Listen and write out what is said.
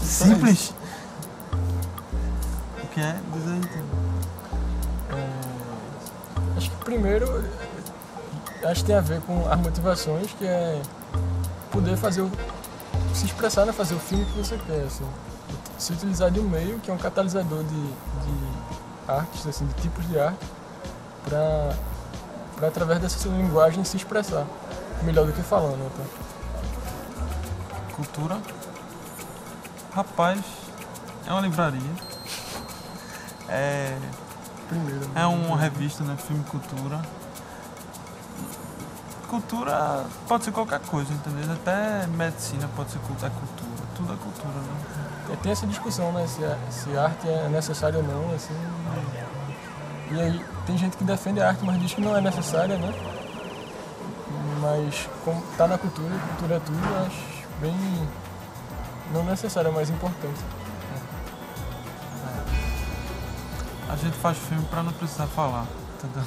Simples? O que é? Diz aí. Acho que primeiro, acho que tem a ver com as motivações, que é poder se expressar, né? Fazer o filme que você quer, assim. Se utilizar de um meio que é um catalisador de artes, assim, de tipos de arte, para através dessa sua linguagem se expressar melhor do que falando. Então. Cultura? Rapaz, é uma livraria. Primeiro, É uma revista, né? Filme Cultura. Cultura pode ser qualquer coisa, entendeu? Até medicina pode ser cultura. Tudo é cultura, né? Tem essa discussão, né? Se arte é necessária ou não, assim. E aí tem gente que defende a arte, mas diz que não é necessária, né? Mas como tá na cultura é tudo, eu acho bem não necessário, mas importante. A gente faz filme pra não precisar falar, entendeu?